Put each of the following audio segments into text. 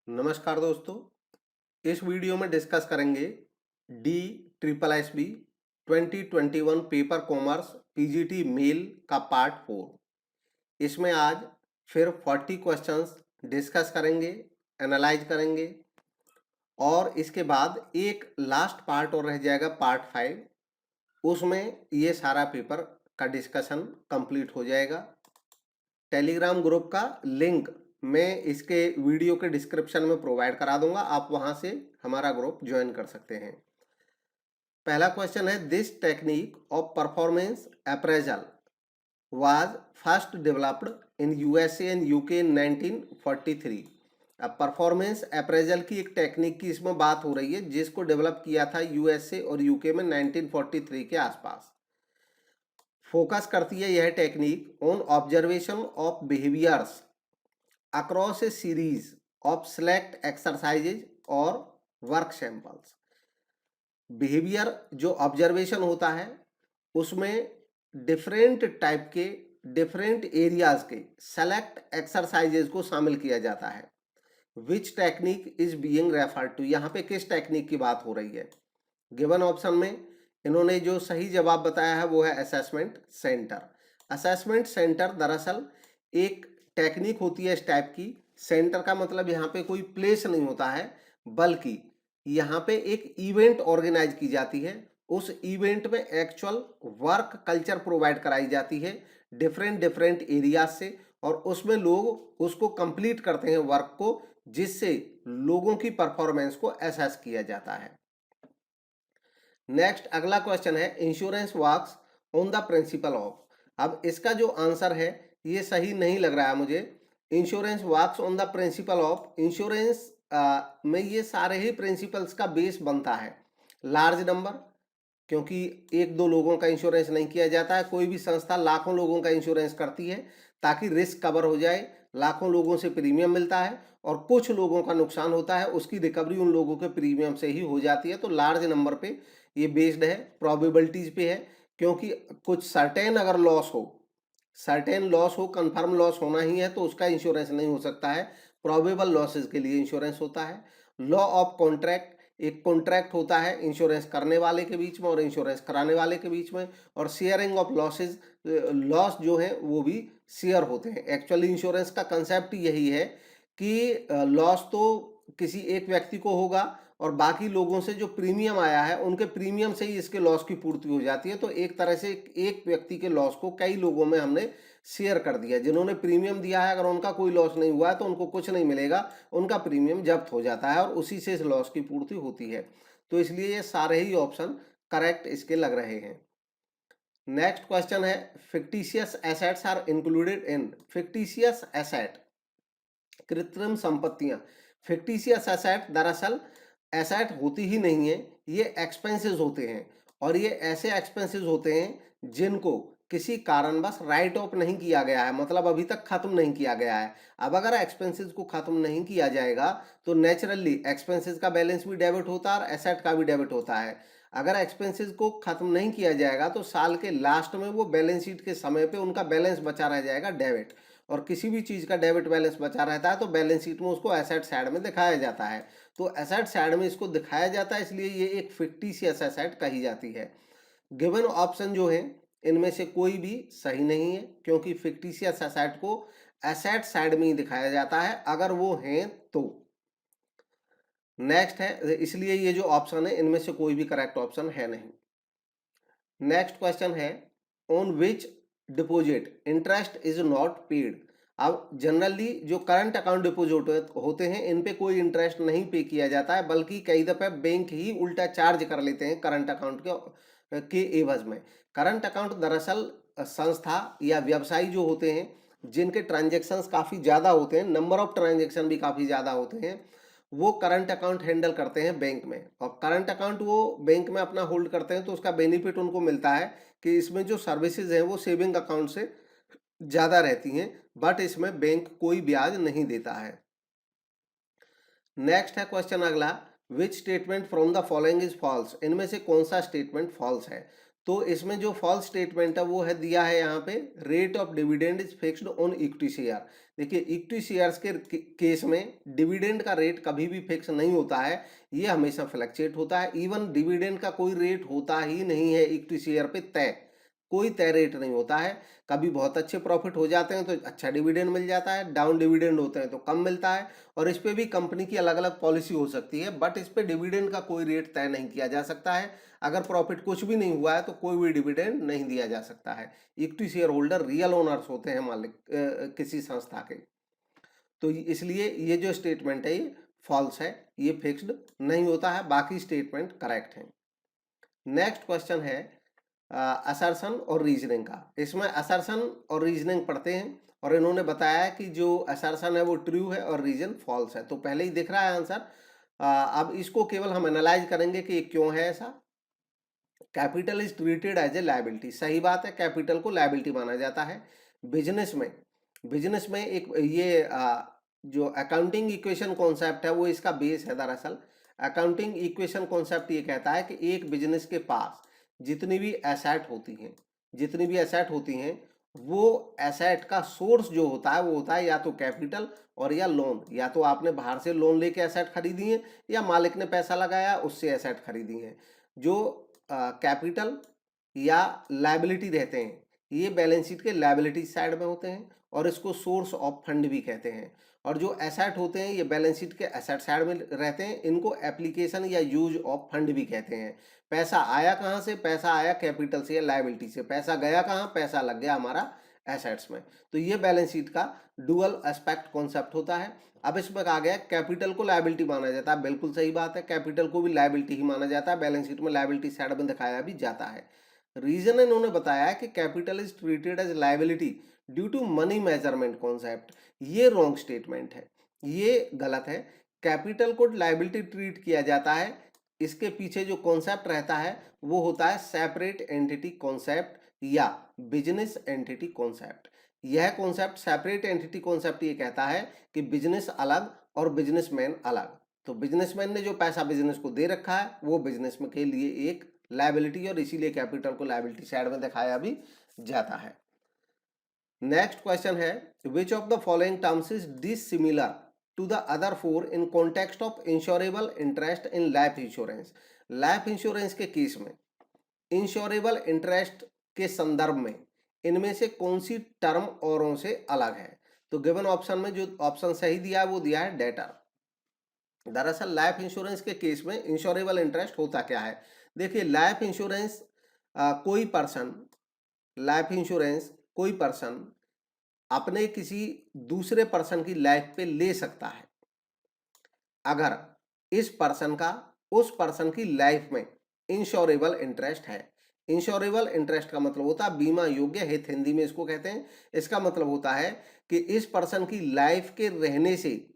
नमस्कार दोस्तों। इस वीडियो में डिस्कस करेंगे D triple S B 2021 paper commerce PGT male का पार्ट 4। इसमें आज फिर 40 क्वेश्चंस डिस्कस करेंगे, एनालाइज करेंगे और इसके बाद एक लास्ट पार्ट और रह जाएगा पार्ट 5। उसमें ये सारा पेपर का डिस्कशन कंप्लीट हो जाएगा। टेलीग्राम ग्रुप का लिंक मैं इसके वीडियो के डिस्क्रिप्शन में प्रोवाइड करा दूंगा, आप वहां से हमारा ग्रुप ज्वाइन कर सकते हैं। पहला क्वेश्चन है, this technique of performance appraisal was first developed in USA and UK in 1943। अब परफॉर्मेंस अप्रेजल की एक टेक्निक की इसमें बात हो रही है जिसको डेवलप किया था यूएसए और यूके में 1943 के आसपास। फोकस करती है यह technique on observation of behaviours across a series of select exercises और वर्क सैंपल्स। बिहेवियर जो ऑब्जर्वेशन होता है उसमें डिफरेंट टाइप के डिफरेंट एरियाज के सेलेक्ट एक्सरसाइजेज को शामिल किया जाता है। Which technique is being referred to, यहाँ पे किस टेक्निक की बात हो रही है। गिवन ऑप्शन में इन्होंने जो सही जवाब बताया है वो है असेसमेंट सेंटर। असेसमेंट सेंटर दरअसल एक टेक्निक होती है इस टाइप की। सेंटर का मतलब यहाँ पे कोई प्लेस नहीं होता है, बल्कि यहाँ पे एक इवेंट ऑर्गेनाइज की जाती है। उस इवेंट में एक्चुअल वर्क कल्चर प्रोवाइड कराई जाती है डिफरेंट डिफरेंट एरियाज से, और उसमें लोग उसको कंप्लीट करते हैं वर्क को, जिससे लोगों की परफॉर्मेंस को असेस किया जाता है। नेक्स्ट अगला क्वेश्चन है, insurance works on the principle of. अब इसका जो आंसर है ये सही नहीं लग रहा है मुझे। Insurance works on the principle of, insurance में ये सारे ही प्रिंसिपल्स का बेस बनता है लार्ज नंबर, क्योंकि एक दो लोगों का इंश्योरेंस नहीं किया जाता है। कोई भी संस्था लाखों लोगों का इंश्योरेंस करती है ताकि रिस्क कवर हो जाए। लाखों लोगों से प्रीमियम मिलता है और कुछ लोगों का नुकसान होता है, उसकी रिकवरी उन लोगों के प्रीमियम से ही हो जाती है। तो लार्ज नंबर पे ये बेस्ड है, प्रोबेबिलिटीज पे है, क्योंकि कुछ सर्टेन अगर लॉस हो, सर्टेन लॉस हो, कंफर्म लॉस होना ही है, तो उसका इंश्योरेंस नहीं हो सकता है। प्रोबेबल लॉसेस के लिए इंश्योरेंस होता है। लॉ ऑफ कॉन्ट्रैक्ट, एक कॉन्ट्रैक्ट होता है इंश्योरेंस करने वाले के बीच में और इंश्योरेंस कराने वाले के बीच में। और शेयरिंग ऑफ लॉसेज, लॉस जो है वो भी शेयर होते हैं। एक्चुअली इंश्योरेंस का कंसेप्ट यही है कि लॉस तो किसी एक व्यक्ति को होगा और बाकी लोगों से जो प्रीमियम आया है उनके प्रीमियम से ही इसके लॉस की पूर्ति हो जाती है। तो एक तरह से एक व्यक्ति के लॉस को कई लोगों में हमने शेयर कर दिया। जिन्होंने प्रीमियम दिया है अगर उनका कोई लॉस नहीं हुआ है तो उनको कुछ नहीं मिलेगा, उनका प्रीमियम जब्त हो जाता है और उसी से इस लॉस की पूर्ति होती है। तो इसलिए ये सारे ही ऑप्शन करेक्ट इसके लग रहे हैं। नेक्स्ट क्वेश्चन है, fictitious assets are included in. Fictitious asset, कृत्रिम संपत्तियां। फिक्टिशियस एसेट दरअसल एसेट होती ही नहीं है, ये एक्सपेंसेस होते हैं। और ये ऐसे एक्सपेंसेस होते हैं जिनको किसी कारणवश राइट ऑफ नहीं किया गया है, मतलब अभी तक खत्म नहीं किया गया है। अब अगर एक्सपेंसेस को खत्म नहीं किया जाएगा तो नेचुरली एक्सपेंसेस का बैलेंस भी डेबिट होता है और एसेट का भी डेबिट होता है। अगर एक्सपेंसेस को खत्म नहीं किया जाएगा तो साल के लास्ट में वो बैलेंस शीट के समय पे उनका बैलेंस बचा रह जाएगा डेबिट। और किसी भी चीज़ का डेबिट बैलेंस बचा रहता है तो बैलेंस शीट में उसको एसेट साइड में दिखाया जाता है। तो एसेट साइड में इसको दिखाया जाता है, इसलिए ये एक फिक्टिशियस एसेट कही जाती है। गिवन ऑप्शन जो है इनमें से कोई भी सही नहीं है, क्योंकि फिक्टिशियस एसेट को एसेट साइड में ही दिखाया जाता है अगर वो हैं तो। नेक्स्ट है, इसलिए ये जो ऑप्शन है इनमें से कोई भी करेक्ट ऑप्शन है नहीं। नेक्स्ट क्वेश्चन है, on which deposit interest is not paid. अब जनरली जो करंट अकाउंट डिपॉजिट होते हैं इन पे कोई इंटरेस्ट नहीं पे किया जाता है, बल्कि कई दफे बैंक ही उल्टा चार्ज कर लेते हैं करंट अकाउंट के एवज में। करंट अकाउंट दरअसल संस्था या व्यवसायी जो होते हैं जिनके ट्रांजेक्शन्स काफ़ी ज़्यादा होते हैं, नंबर ऑफ ट्रांजेक्शन भी काफ़ी ज़्यादा होते हैं, वो करंट अकाउंट हैंडल करते हैं बैंक में। और करंट अकाउंट वो बैंक में अपना होल्ड करते हैं तो उसका बेनिफिट उनको मिलता है कि इसमें जो सर्विसेज हैं वो सेविंग अकाउंट से ज़्यादा रहती हैं, बट इसमें बैंक कोई ब्याज नहीं देता है। नेक्स्ट है क्वेश्चन अगला, which statement from the following is false. इनमें से कौन सा स्टेटमेंट फॉल्स है। तो इसमें जो फॉल्स स्टेटमेंट है वो है दिया है यहाँ पे, rate of dividend is fixed on equity share. देखिए इक्विटी शेयर्स के केस में डिविडेंड का रेट कभी भी फिक्स नहीं होता है, ये हमेशा फ्लक्चुएट होता है। इवन डिविडेंड का कोई रेट होता ही नहीं है इक्विटी शेयर पे तय, कोई तय रेट नहीं होता है। कभी बहुत अच्छे प्रॉफिट हो जाते हैं तो अच्छा डिविडेंड मिल जाता है, डाउन डिविडेंड होते हैं तो कम मिलता है, और इस पे भी कंपनी की अलग अलग पॉलिसी हो सकती है, बट इस पे डिविडेंड का कोई रेट तय नहीं किया जा सकता है। अगर प्रॉफिट कुछ भी नहीं हुआ है तो कोई भी डिविडेंड नहीं दिया जा सकता है। Equity share holder real owners होते हैं मालिक किसी संस्था के। तो इसलिए ये जो स्टेटमेंट है ये फॉल्स है, ये फिक्स्ड नहीं होता है, बाकी स्टेटमेंट करेक्ट है। नेक्स्ट क्वेश्चन है असर्शन और रीजनिंग का। इसमें असर्शन और रीजनिंग पढ़ते हैं, और इन्होंने बताया कि जो असर्शन है वो ट्रू है और रीजन फॉल्स है। तो पहले ही दिख रहा है आंसर। अब इसको केवल हम एनालाइज करेंगे कि क्यों है ऐसा। Capital is treated as a liability, सही बात है, कैपिटल को लायबिलिटी माना जाता है। बिजनेस में एक ये जो अकाउंटिंग इक्वेशन कॉन्सेप्ट है वो इसका बेस है। दरअसल अकाउंटिंग इक्वेशन कॉन्सेप्ट ये कहता है कि एक बिजनेस के पास जितनी भी एसेट होती हैं वो एसेट का सोर्स जो होता है वो होता है या तो कैपिटल और या लोन। या तो आपने बाहर से लोन लेके एसेट खरीदी है, या मालिक ने पैसा लगाया उससे एसेट खरीदी है। जो कैपिटल या लायबिलिटी रहते हैं ये बैलेंस शीट के लायबिलिटी साइड में होते हैं, और इसको सोर्स ऑफ फंड भी कहते हैं। और जो एसेट होते हैं ये बैलेंस शीट के एसेट साइड में रहते हैं, इनको एप्लीकेशन या यूज ऑफ फंड भी कहते हैं। पैसा आया कहाँ से? पैसा आया कैपिटल से या लायबिलिटी से। पैसा गया कहाँ? पैसा लग गया हमारा एसेट्स में। तो ये बैलेंस शीट का डुअल एस्पेक्ट कॉन्सेप्ट होता है। अब इसमें कहा गया कैपिटल को लायबिलिटी माना जाता है, बिल्कुल सही बात है, कैपिटल को भी लायबिलिटी ही माना जाता है, बैलेंस शीट में लायबिलिटी साइड में दिखाया भी जाता है। रीजन इन्होंने बताया है कि capital is treated as liability due to money measurement concept. ये रॉन्ग स्टेटमेंट है, ये गलत है। कैपिटल को लायबिलिटी ट्रीट किया जाता है, इसके पीछे जो कॉन्सेप्ट रहता है वो होता है सेपरेट एंटिटी कॉन्सेप्ट या बिजनेस एंटिटी कॉन्सेप्ट। यह कॉन्सेप्ट सेपरेट एंटिटी कॉन्सेप्ट ये कहता है कि बिजनेस अलग और बिजनेसमैन अलग। तो बिजनेसमैन ने जो पैसा बिजनेस को दे रखा है वो बिजनेस में के लिए एक लायबिलिटी, और इसीलिए कैपिटल को लायबिलिटी साइड में दिखाया भी जाता है। नेक्स्ट क्वेश्चन है which of the following terms is dissimilar to the other four in context of insurable interest in life insurance. Life insurance के केस में इंश्योरेबल इंटरेस्ट के संदर्भ में इनमें से कौन सी टर्म औरों से अलग है? तो गिवन ऑप्शन में जो ऑप्शन सही दिया है वो दिया है डेटर। दरअसल लाइफ इंश्योरेंस के केस में इंश्योरेबल इंटरेस्ट होता क्या है? देखिए लाइफ इंश्योरेंस कोई पर्सन अपने किसी दूसरे पर्सन की लाइफ पे ले सकता है अगर इस पर्सन का उस पर्सन की लाइफ में इंश्योरेबल इंटरेस्ट है। इंश्योरेबल इंटरेस्ट का मतलब होता है बीमा योग्य हित, हिंदी में इसको कहते हैं। इसका मतलब होता है कि इस पर्सन की लाइफ के रहने से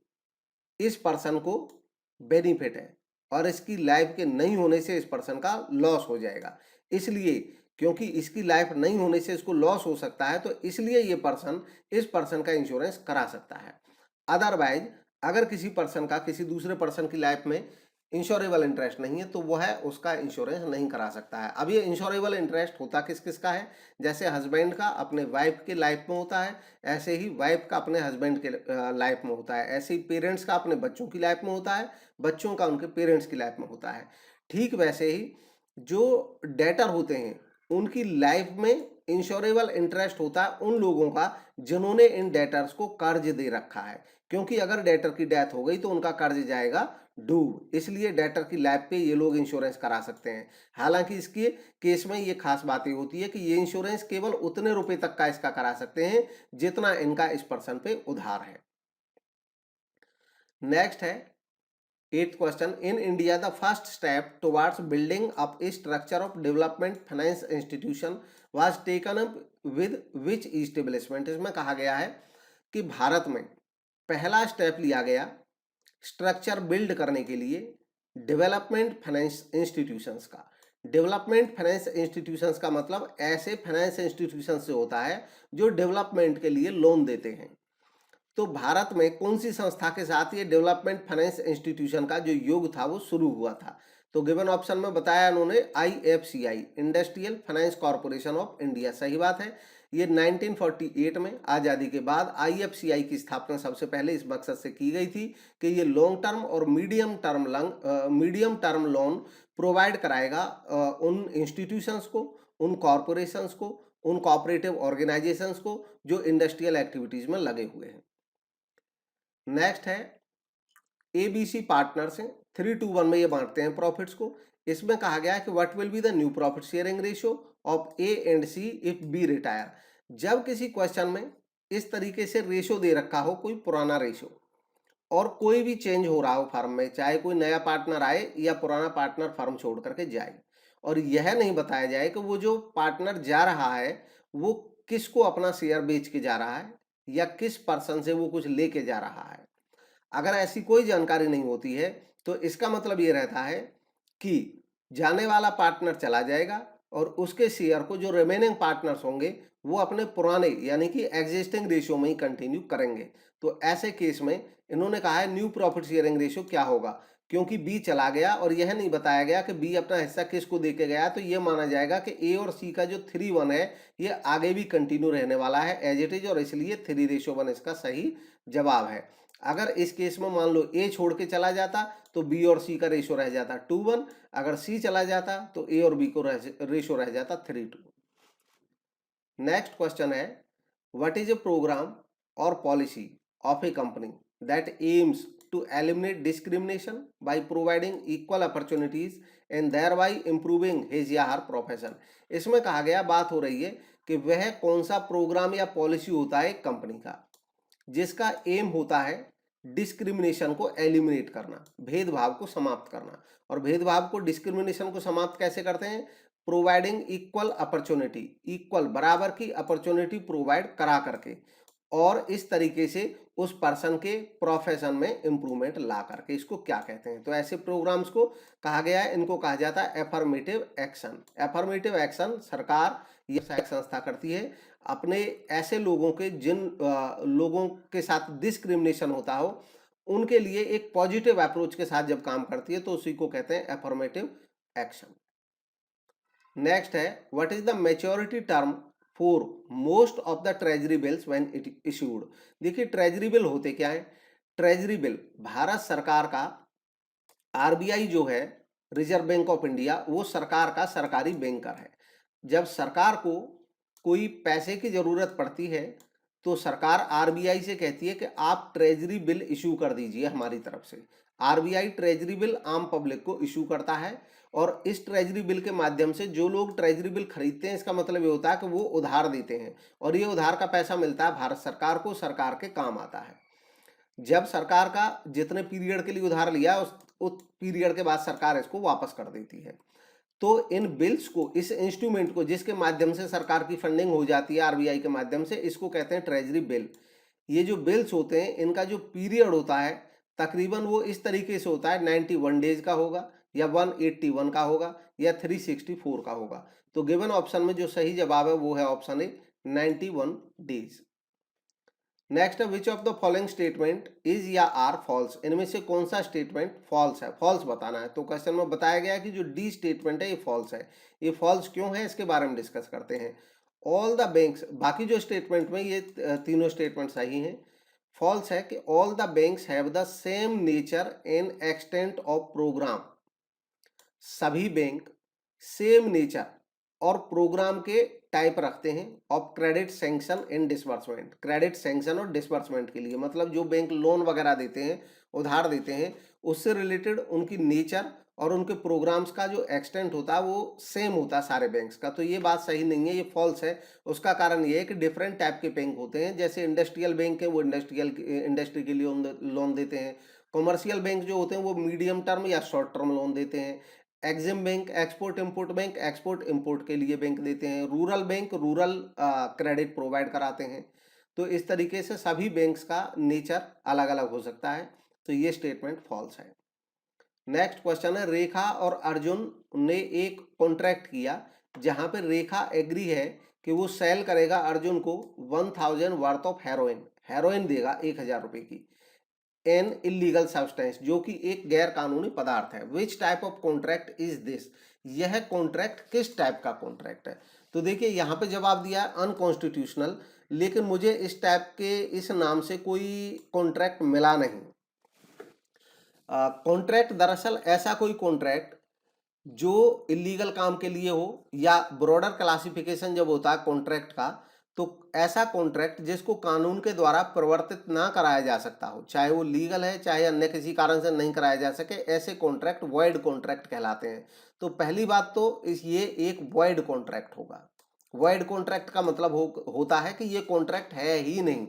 इस पर्सन को बेनिफिट है, और इसकी लाइफ के नहीं होने से इस पर्सन का लॉस हो जाएगा। इसलिए क्योंकि इसकी लाइफ नहीं होने से इसको लॉस हो सकता है, तो इसलिए ये पर्सन इस पर्सन का इंश्योरेंस करा सकता है। अदरवाइज अगर किसी पर्सन का किसी दूसरे पर्सन की लाइफ में इंश्योरेबल इंटरेस्ट नहीं है तो वो है उसका इंश्योरेंस नहीं करा सकता है। अब ये इंश्योरेबल इंटरेस्ट होता किस किस का है? जैसे हस्बैंड का अपने वाइफ के लाइफ में होता है, ऐसे ही वाइफ का अपने हस्बैंड के लाइफ में होता है, ऐसे ही पेरेंट्स का अपने बच्चों की लाइफ में होता है, बच्चों का उनके पेरेंट्स की लाइफ में होता है। ठीक वैसे ही जो डेटर होते हैं उनकी लाइफ में इंश्योरेबल इंटरेस्ट होता है उन लोगों का जिन्होंने इन डेटर्स को कर्ज दे रखा है, क्योंकि अगर डेटर की डेथ हो गई तो उनका कर्ज जाएगा डूब। इसलिए डेटर की लाइफ पे ये लोग इंश्योरेंस करा सकते हैं। हालांकि इसके केस में ये खास बात ये होती है कि ये इंश्योरेंस केवल उतने रुपए तक का इसका करा सकते हैं जितना इनका इस पर्सन पे उधार है। नेक्स्ट है 8th question, in India the first step towards building up A structure of development finance institution was taken up with which establishment. इसमें कहा गया है कि भारत में पहला स्टेप लिया गया स्ट्रक्चर बिल्ड करने के लिए डेवलपमेंट फाइनेंस इंस्टीट्यूशंस का। डेवलपमेंट फाइनेंस इंस्टीट्यूशंस का मतलब ऐसे फाइनेंस इंस्टीट्यूशन से होता है जो डेवलपमेंट के लिए लोन देते हैं। तो भारत में कौन सी संस्था के साथ ये डेवलपमेंट फाइनेंस इंस्टीट्यूशन का जो योग था वो शुरू हुआ था? तो गिवन ऑप्शन में बताया उन्होंने IFCI, industrial finance corporation of India. सही बात है। ये 1948 में आज़ादी के बाद IFCI की स्थापना सबसे पहले इस मकसद से की गई थी कि ये लॉन्ग टर्म और मीडियम टर्म लोन प्रोवाइड कराएगा उन इंस्टीट्यूशंस को, उन कॉरपोरेशंस को, उन कोऑपरेटिव ऑर्गेनाइजेशंस को जो इंडस्ट्रियल एक्टिविटीज में लगे हुए हैं। नेक्स्ट है ABC पार्टनर्स हैं, 3:1 में ये बांटते हैं प्रॉफिट्स को। इसमें कहा गया है कि what will be the new profit sharing ratio of A and C if B retire. जब किसी क्वेश्चन में इस तरीके से रेशो दे रखा हो, कोई पुराना रेशो, और कोई भी चेंज हो रहा हो फर्म में, चाहे कोई नया पार्टनर आए या पुराना पार्टनर फर्म छोड़ करके जाए, और यह नहीं बताया जाए कि वो जो पार्टनर जा रहा है वो किसको अपना शेयर बेच के जा रहा है या किस पर्सन से वो कुछ लेके जा रहा है, अगर ऐसी कोई जानकारी नहीं होती है तो इसका मतलब ये रहता है कि जाने वाला पार्टनर चला जाएगा और उसके शेयर को जो रिमेनिंग पार्टनर्स होंगे वो अपने पुराने यानी कि एग्जिस्टिंग रेशियो में ही कंटिन्यू करेंगे। तो ऐसे केस में इन्होंने कहा है न्यू प्रॉफिट शेयरिंग रेशियो क्या होगा, क्योंकि बी चला गया और यह नहीं बताया गया कि बी अपना हिस्सा किसको दे के गया, तो यह माना जाएगा कि ए और सी का जो 3:1 है ये आगे भी कंटिन्यू रहने वाला है एज इट इज, और इसलिए 3:1 इसका सही जवाब है। अगर इस केस में मान लो ए छोड़ के चला जाता तो बी और सी का रेशो रह जाता 2:1, अगर सी चला जाता तो ए और बी को रेशो रह जाता 3:2। नेक्स्ट क्वेश्चन है व्हाट इज ए प्रोग्राम और policy of a company that aims to eliminate discrimination by providing equal opportunities and thereby improving his या हर प्रोफेशन। इसमें कहा गया, बात हो रही है कि वह कौन सा प्रोग्राम या पॉलिसी होता है एक कंपनी का जिसका एम होता है डिस्क्रिमिनेशन को एलिमिनेट करना, भेदभाव को समाप्त करना। और भेदभाव को, डिस्क्रिमिनेशन को समाप्त कैसे करते हैं? प्रोवाइडिंग इक्वल अपॉर्चुनिटी, इक्वल बराबर की अपॉर्चुनिटी प्रोवाइड करा करके, और इस तरीके से उस पर्सन के प्रोफेशन में इंप्रूवमेंट ला करके, इसको क्या कहते हैं? तो ऐसे प्रोग्राम्स को कहा गया है, इनको कहा जाता है एफर्मेटिव एक्शन। एफर्मेटिव एक्शन सरकार या संस्था करती है अपने ऐसे लोगों के जिन लोगों के साथ डिस्क्रिमिनेशन होता हो उनके लिए एक पॉजिटिव अप्रोच के साथ जब काम करती है तो उसी को कहते हैं एफर्मेटिव एक्शन। नेक्स्ट है what is the maturity term for most of the treasury bills when it issued. देखिए ट्रेजरी बिल होते क्या है? ट्रेजरी बिल भारत सरकार का, आरबीआई जो है रिजर्व बैंक ऑफ इंडिया, वो सरकार का सरकारी बैंकर है। जब सरकार को कोई पैसे की जरूरत पड़ती है तो सरकार आरबीआई से कहती है कि आप ट्रेजरी बिल इशू कर दीजिए हमारी तरफ से। आरबीआई ट्रेजरी बिल आम पब्लिक को इशू करता है और इस ट्रेजरी बिल के माध्यम से जो लोग ट्रेजरी बिल खरीदते हैं, इसका मतलब ये होता है कि वो उधार देते हैं और ये उधार का पैसा मिलता है भारत सरकार को, सरकार के काम आता है। जब सरकार का जितने पीरियड के लिए उधार लिया उस पीरियड के बाद सरकार इसको वापस कर देती है। तो इन बिल्स को, इस इंस्ट्रूमेंट को जिसके माध्यम से सरकार की फंडिंग हो जाती है आरबीआई के माध्यम से, इसको कहते हैं ट्रेजरी बिल। ये जो बिल्स होते हैं इनका जो पीरियड होता है तकरीबन वो इस तरीके से होता है, 91 डेज का होगा या 181 का होगा या 364 का होगा। तो गिवन ऑप्शन में जो सही जवाब है वो है ऑप्शन ए 91 डेज। नेक्स्ट है which of the following statement is या आर फॉल्स। इनमें से कौन सा स्टेटमेंट फॉल्स है? फॉल्स बताना है। तो क्वेश्चन में बताया गया है कि जो डी स्टेटमेंट है ये फॉल्स है। ये फॉल्स क्यों है इसके बारे में डिस्कस करते हैं। ऑल द बैंक्स, बाकी जो स्टेटमेंट में ये तीनों स्टेटमेंट सही हैं। फॉल्स है कि all the banks have the same nature and extent of programme. सभी बैंक सेम नेचर और प्रोग्राम के टाइप रखते हैं of credit sanction and disbursement. Credit sanction और डिसबर्समेंट के लिए मतलब जो बैंक लोन वगैरह देते हैं, उधार देते हैं, उससे रिलेटेड उनकी नेचर और उनके प्रोग्राम्स का जो एक्सटेंट होता है वो सेम होता है सारे बैंक्स का। तो ये बात सही नहीं है, ये फॉल्स है। उसका कारण ये है कि डिफरेंट टाइप के बैंक होते हैं। जैसे इंडस्ट्रियल बैंक है वो इंडस्ट्री के लिए लोन देते हैं। कॉमर्शियल बैंक जो होते हैं वो मीडियम टर्म या शॉर्ट टर्म लोन देते हैं। EXIM bank export import bank, export import के लिए बैंक देते हैं। Rural bank rural credit provide कराते हैं। तो इस तरीके से सभी बैंक्स का नेचर अलग अलग हो सकता है। तो ये स्टेटमेंट फॉल्स है। नेक्स्ट क्वेश्चन है रेखा और अर्जुन ने एक कॉन्ट्रैक्ट किया जहां पर रेखा एग्री है कि वो सेल करेगा अर्जुन को 1000 वर्थ ऑफ हेरोइन, हेरोइन देगा 1000 रुपए की एन इलीगल सब्सटेंस, जो कि एक गैर कानूनी पदार्थ है। Which type of contract is this, यह कॉन्ट्रैक्ट किस टाइप का कॉन्ट्रैक्ट है। तो देखिए यहाँ पे जवाब दिया है अनकॉन्स्टिट्यूशनल, लेकिन मुझे इस टाइप के इस नाम से कोई कॉन्ट्रैक्ट मिला नहीं। कॉन्ट्रैक्ट दरअसल ऐसा कोई कॉन्ट्रैक्ट जो इलीगल काम के लिए हो, या ब्रॉडर क्लासिफिकेशन जब होता है कॉन्ट्रैक्ट का, तो ऐसा कॉन्ट्रैक्ट जिसको कानून के द्वारा प्रवर्तित ना कराया जा सकता हो, चाहे वो लीगल है चाहे अन्य किसी कारण से नहीं कराया जा सके, ऐसे कॉन्ट्रैक्ट वॉइड कॉन्ट्रैक्ट कहलाते हैं। तो पहली बात तो ये एक वॉइड कॉन्ट्रैक्ट होगा। वॉइड कॉन्ट्रैक्ट का मतलब होता है कि ये कॉन्ट्रैक्ट है ही नहीं।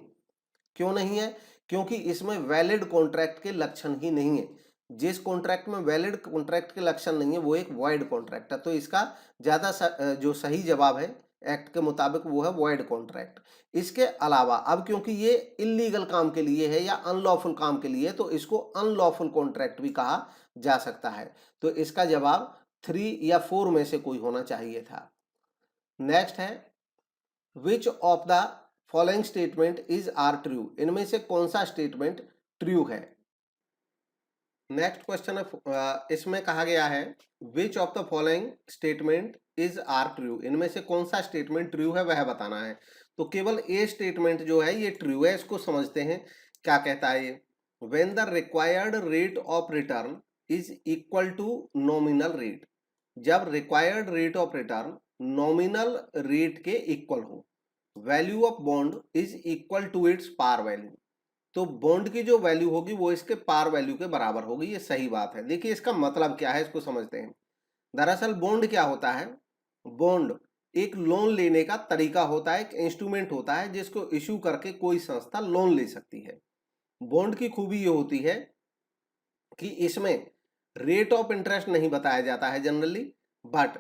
क्यों नहीं है? क्योंकि इसमें वैलिड कॉन्ट्रैक्ट के लक्षण ही नहीं है। जिस कॉन्ट्रैक्ट में वैलिड कॉन्ट्रैक्ट के लक्षण नहीं है वो एक वॉइड कॉन्ट्रैक्ट है। तो इसका जो सही जवाब है एक्ट के मुताबिक वो है वॉइड कॉन्ट्रैक्ट। इसके अलावा अब क्योंकि ये इलीगल काम के लिए है या अनलॉफुल काम के लिए, तो इसको अनलॉफुल कॉन्ट्रैक्ट भी कहा जा सकता है। तो इसका जवाब 3 या 4 में से कोई होना चाहिए था। नेक्स्ट है which of the following statement is are true, इनमें से कौन सा स्टेटमेंट ट्रू है। नेक्स्ट क्वेश्चन है, इसमें कहा गया है which of the following statement is are true, इनमें से कौन सा स्टेटमेंट ट्रू है वह बताना है। तो केवल ए स्टेटमेंट जो है ये ट्रू है, इसको समझते हैं। क्या कहता है ये, when the required rate of return is equal to nominal rate, जब required rate of return nominal rate के इक्वल हो, value of bond is equal to its par value, तो बॉन्ड की जो वैल्यू होगी वो इसके पार वैल्यू के बराबर होगी। ये सही बात है। देखिए इसका मतलब क्या है, इसको समझते हैं। दरअसल बॉन्ड क्या होता है, बॉन्ड एक लोन लेने का तरीका होता है, एक इंस्ट्रूमेंट होता है जिसको इश्यू करके कोई संस्था लोन ले सकती है। बॉन्ड की खूबी ये होती है कि इसमें रेट ऑफ इंटरेस्ट नहीं बताया जाता है जनरली, बट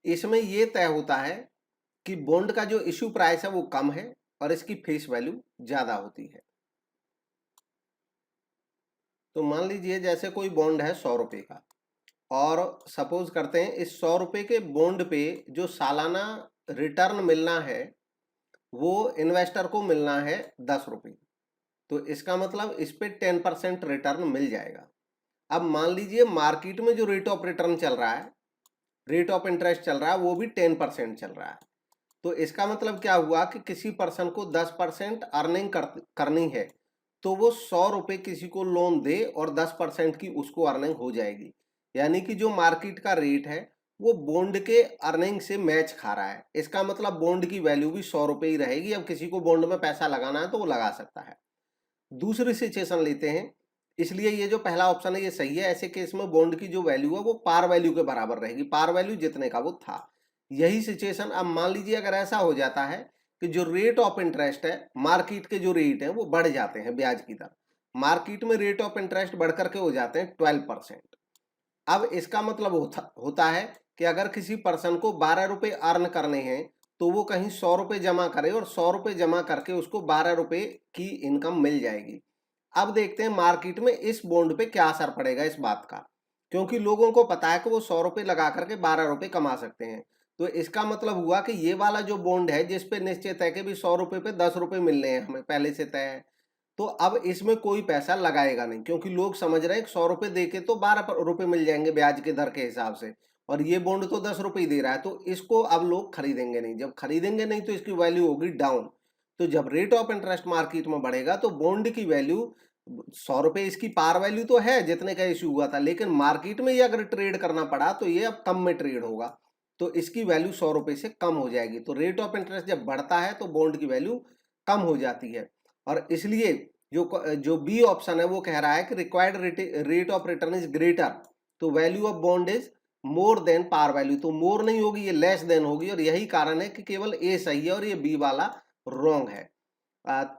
इसमें यह तय होता है कि बॉन्ड का जो इश्यू प्राइस है वो कम है और इसकी फेस वैल्यू ज्यादा होती है। तो मान लीजिए जैसे कोई बॉन्ड है 100 रुपए का, और सपोज करते हैं इस 100 रुपए के बॉन्ड पे जो सालाना रिटर्न मिलना है वो इन्वेस्टर को मिलना है 10 रुपए। तो इसका मतलब इस पे 10% रिटर्न मिल जाएगा। अब मान लीजिए मार्केट में जो रेट ऑफ रिटर्न चल रहा है, रेट ऑफ इंटरेस्ट चल रहा है, वो भी 10% चल रहा है। तो इसका मतलब क्या हुआ कि किसी पर्सन को 10% अर्निंग करनी है, तो वो 100 रुपए किसी को लोन दे और 10% की उसको अर्निंग हो जाएगी। यानी कि जो मार्केट का रेट है वो बॉन्ड के अर्निंग से मैच खा रहा है। इसका मतलब बॉन्ड की वैल्यू भी 100 रुपए ही रहेगी। अब किसी को बॉन्ड में पैसा लगाना है तो वो लगा सकता है। दूसरी सिचुएशन लेते हैं, इसलिए ये जो पहला ऑप्शन है ये सही है। ऐसे केस में बॉन्ड की जो वैल्यू है वो पार वैल्यू के बराबर रहेगी, पार वैल्यू जितने का वो था। यही सिचुएशन अब मान लीजिए अगर ऐसा हो जाता है कि जो रेट ऑफ इंटरेस्ट है, मार्केट के जो रेट है वो बढ़ जाते हैं, ब्याज की दर मार्केट में रेट ऑफ इंटरेस्ट बढ़ करके हो जाते हैं 12%। अब इसका मतलब होता है कि अगर किसी पर्सन को 12 रुपए अर्न करने हैं तो वो कहीं 100 रुपए जमा करे और 100 रुपए जमा करके उसको 12 रुपए की इनकम मिल जाएगी। अब देखते हैं मार्केट में इस बॉन्ड पे क्या असर पड़ेगा इस बात का, क्योंकि लोगों को पता है कि वो 100 रुपए लगा करके 12 रुपए कमा सकते हैं। तो इसका मतलब हुआ कि ये वाला जो बॉन्ड है जिसपे निश्चित है कि भी 100 रुपए पे 10 रुपए मिलने हैं, हमें पहले से तय है, तो अब इसमें कोई पैसा लगाएगा नहीं, क्योंकि लोग समझ रहे हैं 100 रुपए दे के तो 12 रुपए मिल जाएंगे ब्याज के दर के हिसाब से, और ये बॉन्ड तो 10 रुपए ही दे रहा है, तो इसको अब लोग खरीदेंगे नहीं। जब खरीदेंगे नहीं तो इसकी वैल्यू होगी डाउन। तो जब रेट ऑफ इंटरेस्ट मार्केट में बढ़ेगा तो बॉन्ड की वैल्यू 100 रुपए, इसकी पार वैल्यू तो है जितने का इश्यू हुआ था, लेकिन मार्केट में ये अगर ट्रेड करना पड़ा तो ये अब कम में ट्रेड होगा, तो इसकी वैल्यू 100 रुपए से कम हो जाएगी। तो रेट ऑफ इंटरेस्ट जब बढ़ता है तो बॉन्ड की वैल्यू कम हो जाती है। और इसलिए जो बी ऑप्शन है वो कह रहा है कि required rate of return is greater, तो value of bond is more than par value, तो मोर नहीं होगी, ये लेस देन होगी, और यही कारण है कि केवल ए सही है और ये बी वाला रॉन्ग है।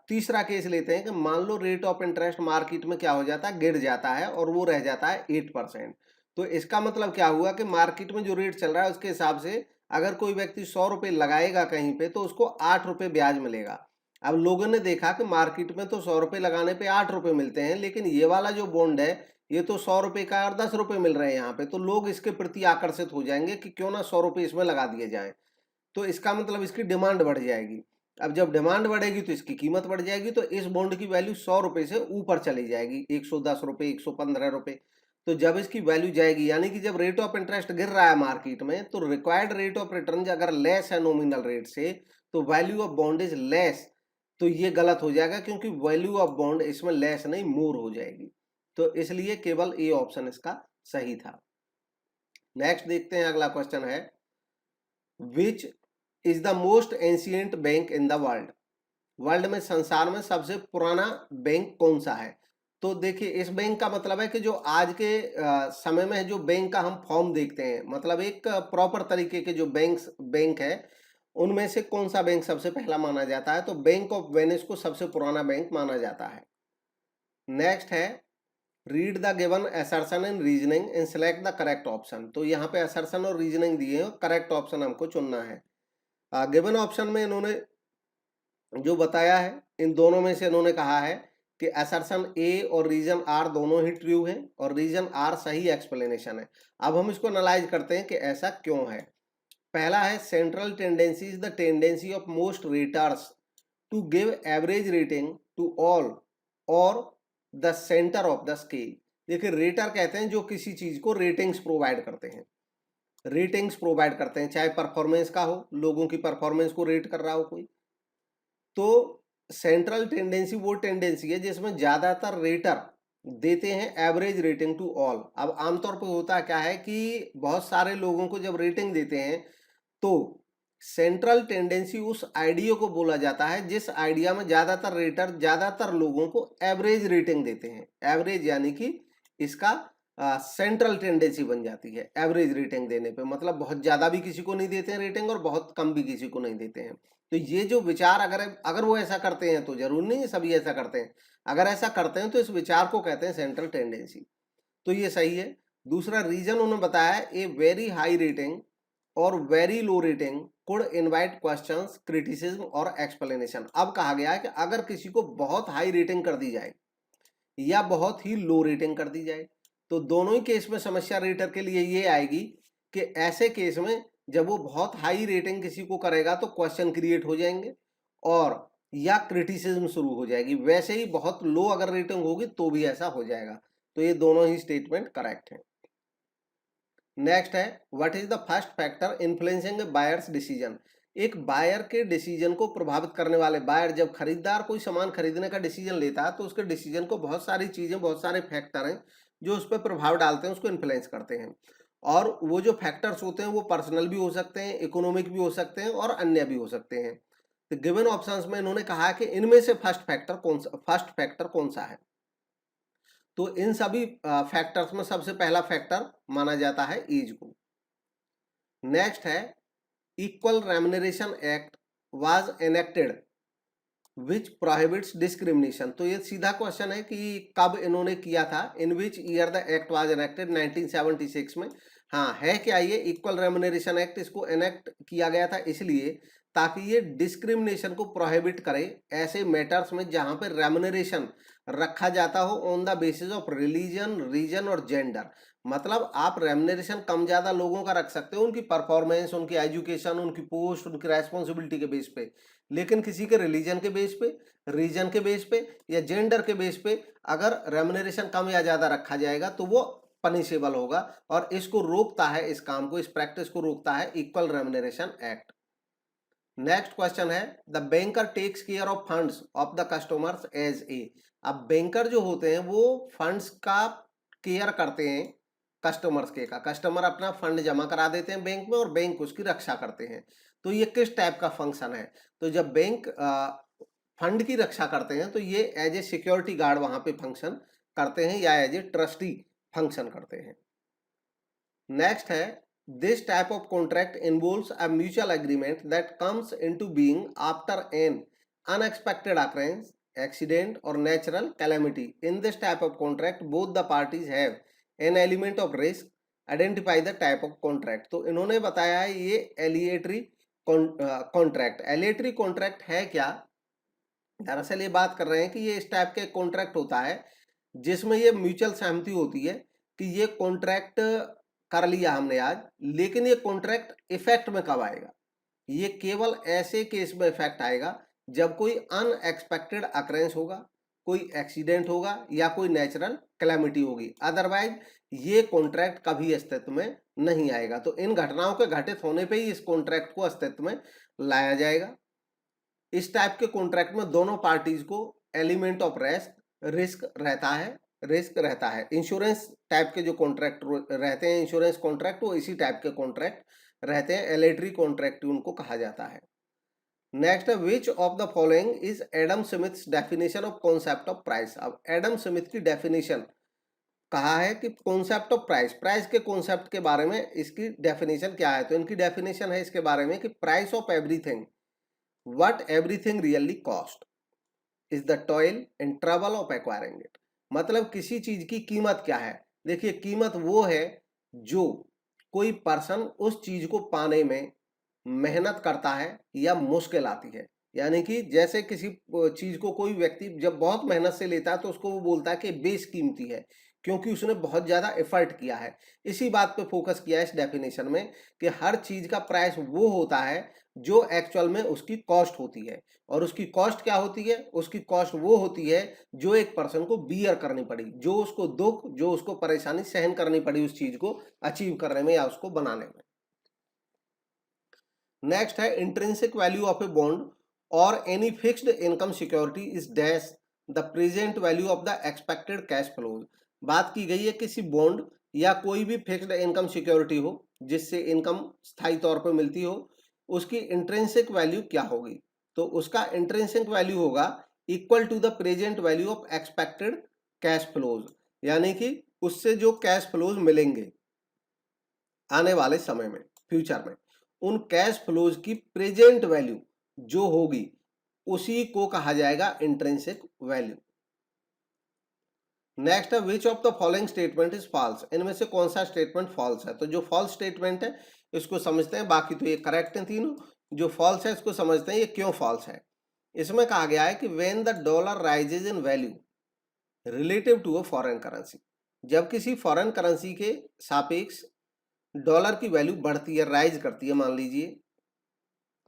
तीसरा केस लेते हैं कि मान लो रेट ऑफ इंटरेस्ट मार्केट में क्या हो जाता है, गिर जाता है और वो रह जाता है 8%। तो इसका मतलब क्या हुआ कि मार्केट में जो रेट चल रहा है उसके हिसाब से अगर कोई व्यक्ति 100 रुपए लगाएगा कहीं पे तो उसको 8 रुपए ब्याज मिलेगा। अब लोगों ने देखा कि मार्केट में तो 100 रुपए लगाने पे 8 रुपए मिलते हैं, लेकिन ये वाला जो बॉन्ड है ये तो 100 रुपए का और 10 रुपए मिल रहे हैं यहाँ पे, तो लोग इसके प्रति आकर्षित हो जाएंगे कि क्यों ना 100 रुपए इसमें लगा दिए जाए। तो इसका मतलब इसकी डिमांड बढ़ जाएगी। अब जब डिमांड बढ़ेगी तो इसकी कीमत बढ़ जाएगी, तो इस बॉन्ड की वैल्यू 100 रुपए से ऊपर चली जाएगी, 110 रुपए, 115 रुपए। तो जब इसकी वैल्यू जाएगी, यानी कि जब रेट ऑफ इंटरेस्ट गिर रहा है मार्केट में, तो रिक्वायर्ड रेट ऑफ रिटर्न अगर लेस है नॉमिनल रेट से, तो value of bond is less, तो ये गलत हो जाएगा, क्योंकि वैल्यू ऑफ बॉन्ड इसमें लेस नहीं मोर हो जाएगी। तो इसलिए केवल ए ऑप्शन इसका सही था। नेक्स्ट देखते हैं, अगला क्वेश्चन है, which is the most ancient bank in the world? World में, संसार में सबसे पुराना बैंक कौन सा है? तो देखिए, इस बैंक का मतलब है कि जो आज के समय में जो बैंक का हम फॉर्म देखते हैं, मतलब एक प्रॉपर तरीके के जो बैंक है, उनमें से कौन सा बैंक सबसे पहला माना जाता है? तो बैंक ऑफ वेनिस को सबसे पुराना बैंक माना जाता है। नेक्स्ट है, read the given assertion and reasoning and select the correct option. तो यहाँ पे असर्शन और रीजनिंग दिए हैं, करेक्ट ऑप्शन हमको चुनना है। गिवन ऑप्शन में इन्होंने जो बताया है, इन दोनों में से इन्होंने कहा है कि असर्शन ए और रीजन आर दोनों ही ट्रू है, और रीजन आर सही एक्सप्लेनेशन है। अब हम इसको एनालाइज करते हैं कि ऐसा क्यों है। पहला है, central tendency is the tendency of most raters to give average rating to all or the centre of the scale. देखिए, रेटर कहते हैं जो किसी चीज को रेटिंग्स प्रोवाइड करते हैं, रेटिंग्स प्रोवाइड करते हैं, चाहे परफॉर्मेंस का हो, लोगों की परफॉर्मेंस को रेट कर रहा हो कोई। तो सेंट्रल टेंडेंसी वो टेंडेंसी है जिसमें ज्यादातर रेटर देते हैं एवरेज रेटिंग टू ऑल। अब आमतौर पर होता क्या है कि बहुत सारे लोगों को जब रेटिंग देते हैं, तो सेंट्रल टेंडेंसी उस आइडिया को बोला जाता है जिस आइडिया में ज्यादातर रेटर ज्यादातर लोगों को एवरेज रेटिंग देते हैं। एवरेज यानी कि इसका सेंट्रल टेंडेंसी बन जाती है एवरेज रेटिंग देने पे, मतलब बहुत ज्यादा भी किसी को नहीं देते हैं रेटिंग और बहुत कम भी किसी को नहीं देते हैं। तो ये जो विचार अगर वो ऐसा करते हैं, तो जरूर नहीं है सभी ऐसा करते हैं, अगर ऐसा करते हैं तो इस विचार को कहते हैं सेंट्रल टेंडेंसी। तो ये सही है। दूसरा रीजन उन्होंने बताया है, ए वेरी हाई रेटिंग और very low rating could invite questions, criticism और एक्सप्लेनेशन। अब कहा गया है कि अगर किसी को बहुत हाई रेटिंग कर दी जाए या बहुत ही लो रेटिंग कर दी जाए, तो दोनों ही केस में समस्या रेटर के लिए ये आएगी कि ऐसे केस में जब वो बहुत हाई रेटिंग किसी को करेगा तो क्वेश्चन क्रिएट हो जाएंगे और या क्रिटिसिज्म शुरू हो जाएगी। वैसे ही बहुत लो अगर रेटिंग होगी तो भी ऐसा हो जाएगा। तो ये दोनों ही स्टेटमेंट करेक्ट है। नेक्स्ट है, what is the first factor influencing buyers decision? एक बायर के डिसीजन को प्रभावित करने वाले, बायर जब खरीदार कोई सामान खरीदने का डिसीजन लेता है तो उसके डिसीजन को बहुत सारी चीजें, बहुत सारे फैक्टर हैं जो उस पर प्रभाव डालते हैं, उसको इन्फ्लुएंस करते हैं। और वो जो फैक्टर्स होते हैं वो पर्सनल भी हो सकते हैं, इकोनॉमिक भी हो सकते हैं और अन्य भी हो सकते हैं। तो गिवन ऑप्शंस में इन्होंने कहा है कि इनमें से फर्स्ट फैक्टर कौन सा है? तो इन सभी फैक्टर्स में सबसे पहला फैक्टर माना जाता है एज को। नेक्स्ट है, equal remuneration act was enacted which prohibits discrimination. तो ये सीधा क्वेश्चन है कि कब इन्होंने किया था, in which year the act was enacted, 1976 में। हाँ, है क्या ये इक्वल रेम्युनरेशन एक्ट? इसको एनेक्ट किया गया था इसलिए ताकि ये डिस्क्रिमिनेशन को प्रोहिबिट करे ऐसे मैटर्स में जहां पर रेम्युनरेशन रखा जाता हो on the basis of religion, region और जेंडर। मतलब आप रेम्युनरेशन कम ज्यादा लोगों का रख सकते हो उनकी परफॉर्मेंस, उनकी एजुकेशन, उनकी पोस्ट, उनकी रेस्पॉन्सिबिलिटी के बेस पे, लेकिन किसी के रिलीजन के बेस पे, रीजन के बेस पे या जेंडर के बेस पे अगर रेम्युनरेशन कम या ज्यादा रखा जाएगा तो वो पनिशेबल होगा। और इसको रोकता है, इस काम को, इस प्रैक्टिस को रोकता है equal remuneration act. Next question है, the banker takes care of funds of the customers as a. अब बैंकर जो होते हैं वो फंड्स का केयर करते हैं कस्टमर्स के का, कस्टमर अपना फंड जमा करा देते हैं बैंक में और बैंक उसकी रक्षा करते हैं। तो ये किस टाइप का फंक्शन है? तो जब बैंक फंड की रक्षा करते हैं तो ये एज ए सिक्योरिटी गार्ड वहां पे फंक्शन करते हैं या एज ए ट्रस्टी फंक्शन करते हैं। नेक्स्ट है, this type of contract involves a mutual agreement that comes into being after N unexpected occurrence, accident or natural calamity. In this type of contract both the parties have an element of risk. Identify the type of contract. तो इन्होंने बताया है ये एलिएटरी contract. एलिएटरी contract है क्या? दरअसल ये बात कर रहे हैं कि ये इस टाइप के कॉन्ट्रैक्ट होता है जिसमें ये म्यूचुअल सहमति होती है कि ये कॉन्ट्रैक्ट कर लिया हमने आज, लेकिन ये कॉन्ट्रैक्ट इफेक्ट में कब आएगा? ये केवल ऐसे केस में इफेक्ट आएगा जब कोई अनएक्सपेक्टेड अकरेंस होगा, कोई एक्सीडेंट होगा या कोई नेचुरल कैलेमिटी होगी, अदरवाइज ये कॉन्ट्रैक्ट कभी अस्तित्व में नहीं आएगा। तो इन घटनाओं के घटित होने पे ही इस कॉन्ट्रैक्ट को अस्तित्व में लाया जाएगा। इस टाइप के कॉन्ट्रैक्ट में दोनों पार्टीज को एलिमेंट ऑफ रिस्क रहता है। इंश्योरेंस टाइप के जो कॉन्ट्रैक्ट रहते हैं, इंश्योरेंस कॉन्ट्रैक्ट, वो इसी टाइप के कॉन्ट्रैक्ट रहते हैं, एलेटरी कॉन्ट्रैक्ट उनको कहा जाता है। नेक्स्ट है which of the following is Adam Smiths definition of concept of price. अब एडम स्मिथ की डेफिनेशन कहा है कि कॉन्सेप्ट ऑफ प्राइस के कॉन्सेप्ट के बारे में इसकी डेफिनेशन क्या है। तो इनकी डेफिनेशन है इसके बारे में कि price of everything what everything really cost is the toil and trouble of acquiring it. मतलब किसी चीज की कीमत क्या है। देखिए, कीमत वो है जो कोई पर्सन उस चीज को पाने में मेहनत करता है या मुश्किल आती है। यानी कि जैसे किसी चीज को कोई व्यक्ति जब बहुत मेहनत से लेता है तो उसको वो बोलता है कि बेशकीमती है, क्योंकि उसने बहुत ज्यादा एफर्ट किया है। इसी बात पे फोकस किया है इस डेफिनेशन में कि हर चीज का प्राइस वो होता है जो एक्चुअल में उसकी कॉस्ट होती है। और उसकी कॉस्ट क्या होती है? उसकी कॉस्ट वो होती है जो एक पर्सन को बियर करनी पड़ी, जो उसको दुख, जो उसको परेशानी सहन करनी पड़ी उस चीज को अचीव करने में या उसको बनाने में। नेक्स्ट है intrinsic value of a bond or any fixed income security is dash the present value of the expected cash flows. बात की गई है किसी बॉन्ड या कोई भी फिक्स्ड इनकम सिक्योरिटी हो जिससे इनकम स्थायी तौर पर मिलती हो, उसकी इंट्रिंसिक वैल्यू क्या होगी। तो उसका इंट्रिंसिक वैल्यू होगा equal to the present value of expected cash flows, यानी कि उससे जो कैश फ्लोज मिलेंगे आने वाले समय में, फ्यूचर में, उन कैश फ्लोज की प्रेजेंट वैल्यू जो होगी उसी को कहा जाएगा इंट्रिंसिक वैल्यू। नेक्स्ट है which of the following statement is false. इनमें से कौन सा स्टेटमेंट फॉल्स है। तो जो फॉल्स स्टेटमेंट है इसको समझते हैं, बाकी तो ये करेक्ट है तीनों। जो फॉल्स है इसको समझते हैं ये क्यों फॉल्स है। इसमें कहा गया है कि when the dollar rises in value relative to a foreign currency, जब किसी फॉरेन करेंसी के सापेक्ष डॉलर की वैल्यू बढ़ती है, राइज करती है मान लीजिए,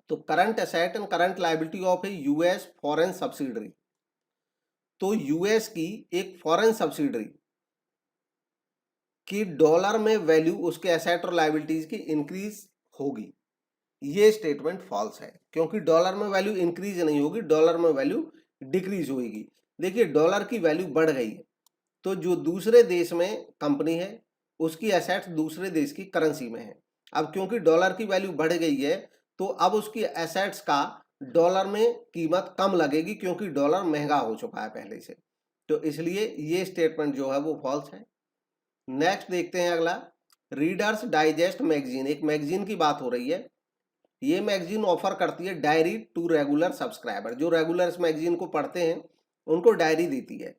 तो current asset and current liability of A US foreign subsidiary, तो यूएस की एक फॉरेन सब्सिडरी की डॉलर में वैल्यू उसके एसेट और लायबिलिटीज की इंक्रीज होगी। ये स्टेटमेंट फॉल्स है, क्योंकि डॉलर में वैल्यू इंक्रीज नहीं होगी, डॉलर में वैल्यू डिक्रीज होगी। देखिए, डॉलर की वैल्यू बढ़ गई है तो जो दूसरे देश में कंपनी है उसकी एसेट्स दूसरे देश की करेंसी में है। अब क्योंकि डॉलर की वैल्यू बढ़ गई है तो अब उसकी एसेट्स का डॉलर में कीमत कम लगेगी, क्योंकि डॉलर महंगा हो चुका है पहले से। तो इसलिए ये स्टेटमेंट जो है वो फॉल्स है। नेक्स्ट देखते हैं अगला, रीडर्स डाइजेस्ट मैगजीन। एक मैगजीन की बात हो रही है। ये मैगजीन ऑफर करती है डायरी टू रेगुलर सब्सक्राइबर। जो रेगुलर इस मैगजीन को पढ़ते हैं उनको डायरी देती है।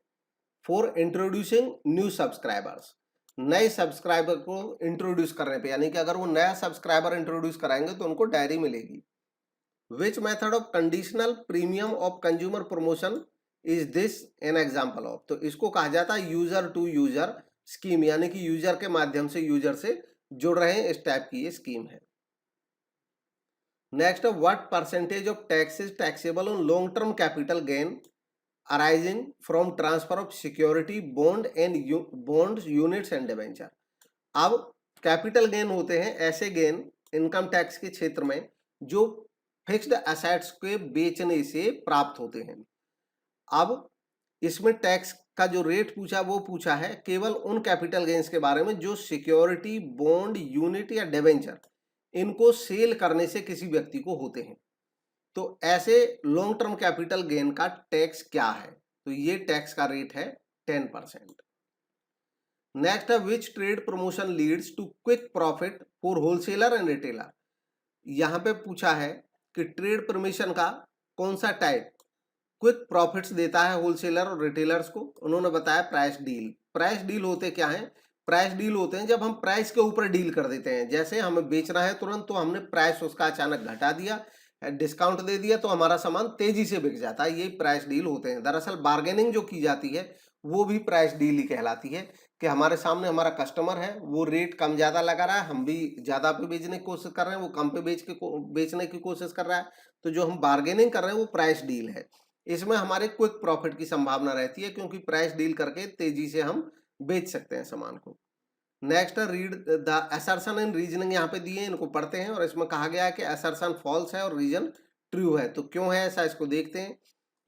फॉर इंट्रोड्यूसिंग न्यू सब्सक्राइबर्स, नए सब्सक्राइबर को इंट्रोड्यूस करने पे, यानी कि अगर वो नया सब्सक्राइबर इंट्रोड्यूस कराएंगे तो उनको डायरी मिलेगी। Which method of conditional premium of consumer promotion is this an example of. तो इसको कहा जाता है यूजर टू यूजर स्कीम, यानी कि यूजर के माध्यम से यूजर से जुड़ रहे हैं, इस टाइप की ये स्कीम है। Next, what percentage of tax is taxable on long term capital gain arising from transfer of security bond units and debenture. अब कैपिटल गेन होते हैं ऐसे गेन इनकम टैक्स के क्षेत्र में जो फिक्स्ड एसेट्स के बेचने से प्राप्त होते हैं। अब इसमें टैक्स का जो रेट पूछा वो पूछा है केवल उन कैपिटल गेन्स के बारे में जो सिक्योरिटी, बॉन्ड, यूनिट या डिबेंचर इनको सेल करने से किसी व्यक्ति को होते हैं। तो ऐसे लॉन्ग टर्म कैपिटल गेन का टैक्स क्या है। तो ये टैक्स का रेट है 10%। नेक्स्ट है which trade promotion leads to quick profit for wholesaler and retailer. यहां पे पूछा है कि ट्रेड प्रमोशन का कौन सा टाइप क्विक प्रॉफिट्स देता है होलसेलर और रिटेलर्स को। उन्होंने बताया प्राइस डील। प्राइस डील होते क्या है? प्राइस डील होते हैं जब हम प्राइस के ऊपर डील कर देते हैं। जैसे हमें बेचना है तुरंत, तो हमने प्राइस उसका अचानक घटा दिया, डिस्काउंट दे दिया, तो हमारा सामान तेजी से बिक जाता है। ये प्राइस डील होते हैं। दरअसल बार्गेनिंग जो की जाती है वो भी प्राइस डील ही कहलाती है। कि हमारे सामने हमारा कस्टमर है, वो रेट कम ज़्यादा लगा रहा है, हम भी ज़्यादा पे बेचने की कोशिश कर रहे हैं, वो कम पे बेचने की कोशिश कर रहा है, तो जो हम बार्गेनिंग कर रहे हैं वो प्राइस डील है। इसमें हमारे क्विक प्रॉफिट की संभावना रहती है, क्योंकि प्राइस डील करके तेजी से हम बेच सकते हैं सामान को। Next read the assertion and reasoning यहाँ पे दिए हैं, इनको पढ़ते हैं। और इसमें कहा गया है कि असर्शन फॉल्स है और रीजन ट्रू है। तो क्यों है ऐसा, इसको देखते हैं।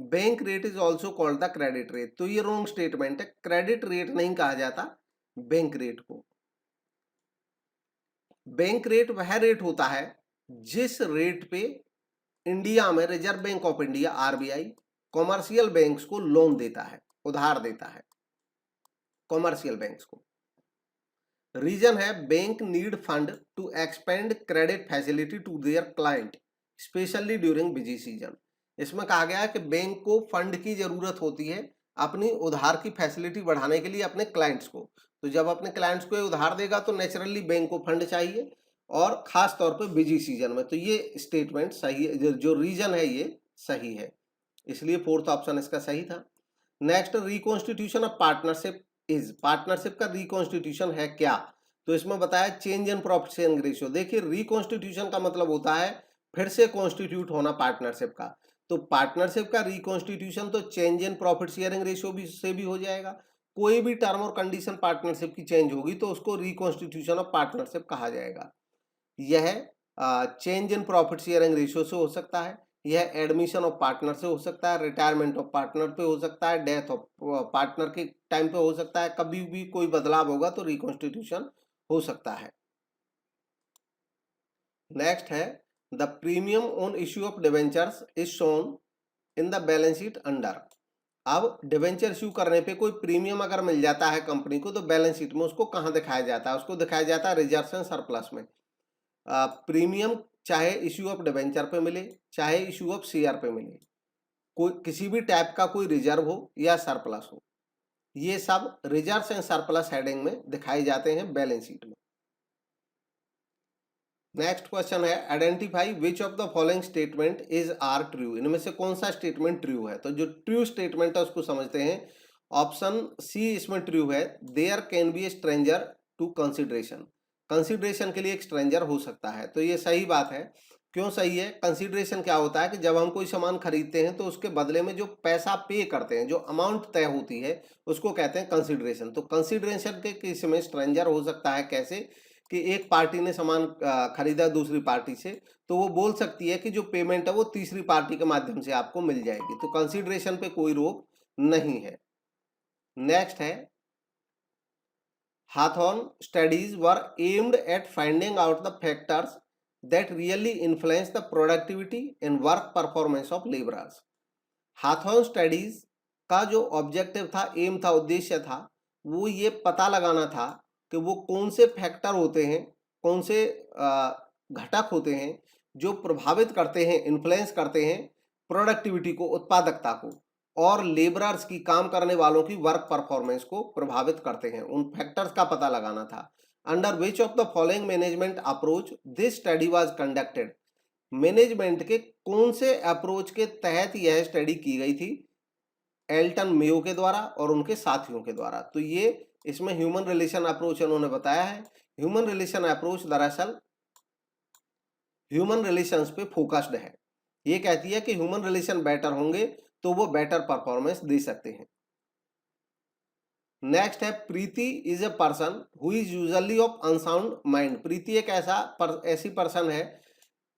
Bank rate is also called the credit rate, तो ये रॉन्ग स्टेटमेंट है। क्रेडिट रेट नहीं कहा जाता बैंक रेट को। बैंक रेट वह रेट होता है जिस रेट पे इंडिया में Reserve Bank of India RBI commercial banks को लोन देता है, उधार देता है कॉमर्शियल बैंक्स को। रीजन है bank need fund to expand credit facility to their client specially during busy season. इसमें कहा गया है कि बैंक को फंड की जरूरत होती है अपनी उधार की फैसिलिटी बढ़ाने के लिए अपने क्लाइंट्स को। तो जब अपने क्लाइंट्स को ये उधार देगा तो नेचुरली बैंक को फंड चाहिए, और खास तौर पे बिजी सीजन में। तो ये स्टेटमेंट सही है, जो रीजन है ये सही है, इसलिए फोर्थ ऑप्शन इसका सही था। Next, reconstitution of partnership is, partnership का रिकॉन्स्टिट्यूशन है क्या? तो इसमें बताया change in profit sharing ratio. देखिए, रिकॉन्स्टिट्यूशन का मतलब होता है फिर से कॉन्स्टिट्यूट होना पार्टनरशिप का। तो पार्टनरशिप का रिकॉन्स्टिट्यूशन तो change in profit sharing ratio भी से भी हो जाएगा। कोई भी टर्म और कंडीशन पार्टनरशिप की चेंज होगी तो उसको रिकॉन्स्टिट्यूशन ऑफ पार्टनरशिप कहा जाएगा। यह change in profit sharing ratio से हो सकता है, यह एडमिशन ऑफ पार्टनर से हो सकता है, रिटायरमेंट ऑफ पार्टनर पे हो सकता है, डेथ ऑफ पार्टनर के टाइम पे हो सकता है, कभी भी कोई बदलाव होगा तो रिकॉन्स्टिट्यूशन हो सकता है। नेक्स्ट है the premium on issue of debentures is shown in the balance sheet under. अब डिवेंचर इश्यू करने पे कोई प्रीमियम अगर मिल जाता है कंपनी को तो बैलेंस शीट में उसको कहाँ दिखाया जाता है? उसको दिखाया जाता है रिजर्व एंड सरप्लस में। प्रीमियम चाहे इश्यू ऑफ डिवेंचर पे मिले, चाहे इश्यू ऑफ शेयर पे मिले, कोई किसी भी टाइप का कोई रिजर्व हो या सरप्लस हो, ये सब रिजर्व एंड सरप्लस हेडिंग में दिखाए जाते हैं बैलेंस शीट में। नेक्स्ट क्वेश्चन है identify which of the following statement is are true. इनमें से कौन सा स्टेटमेंट ट्रू है? तो जो ट्रू स्टेटमेंट है उसको समझते हैं। ऑप्शन सी इसमें ट्रू है, there can be a stranger to consideration. Consideration के लिए एक स्ट्रेंजर हो सकता है, तो ये सही बात है। क्यों सही है? कंसिडरेशन क्या होता है कि जब हम कोई सामान खरीदते हैं तो उसके बदले में जो पैसा पे करते हैं, जो अमाउंट तय होती है, उसको कहते हैं कंसिडरेशन। तो कंसिडरेशन के केस में स्ट्रेंजर हो सकता है कैसे कि एक पार्टी ने सामान खरीदा दूसरी पार्टी से, तो वो बोल सकती है कि जो पेमेंट है वो तीसरी पार्टी के माध्यम से आपको मिल जाएगी। तो कंसिडरेशन पे कोई रोक नहीं है। नेक्स्ट है Hawthorne studies were aimed at finding out the factors that really influence the productivity and work performance of laborers. Hawthorne studies का जो ऑब्जेक्टिव था, एम था, उद्देश्य था, वो ये पता लगाना था कि वो कौन से फैक्टर होते हैं, कौन से घटक होते हैं जो प्रभावित करते हैं, इन्फ्लुएंस करते हैं प्रोडक्टिविटी को, उत्पादकता को, और लेबरर्स की, काम करने वालों की वर्क परफॉर्मेंस को प्रभावित करते हैं। उन फैक्टर्स का पता लगाना था। Under which of the following management approach this study was conducted. Management के कौन से अप्रोच के तहत यह स्टडी की गई थी? एल्टन मेयो के द्वारा और उनके साथियों के द्वारा। तो ये इसमें ह्यूमन रिलेशन अप्रोच उन्होंने बताया है। ह्यूमन रिलेशन अप्रोच दरअसल ह्यूमन रिलेशंस पे फोकस्ड है। ये कहती है कि ह्यूमन रिलेशन बेटर होंगे तो वो बेटर परफॉर्मेंस दे सकते हैं। नेक्स्ट है Preeti is a person who is usually of unsound mind. Preeti एक ऐसी पर्सन है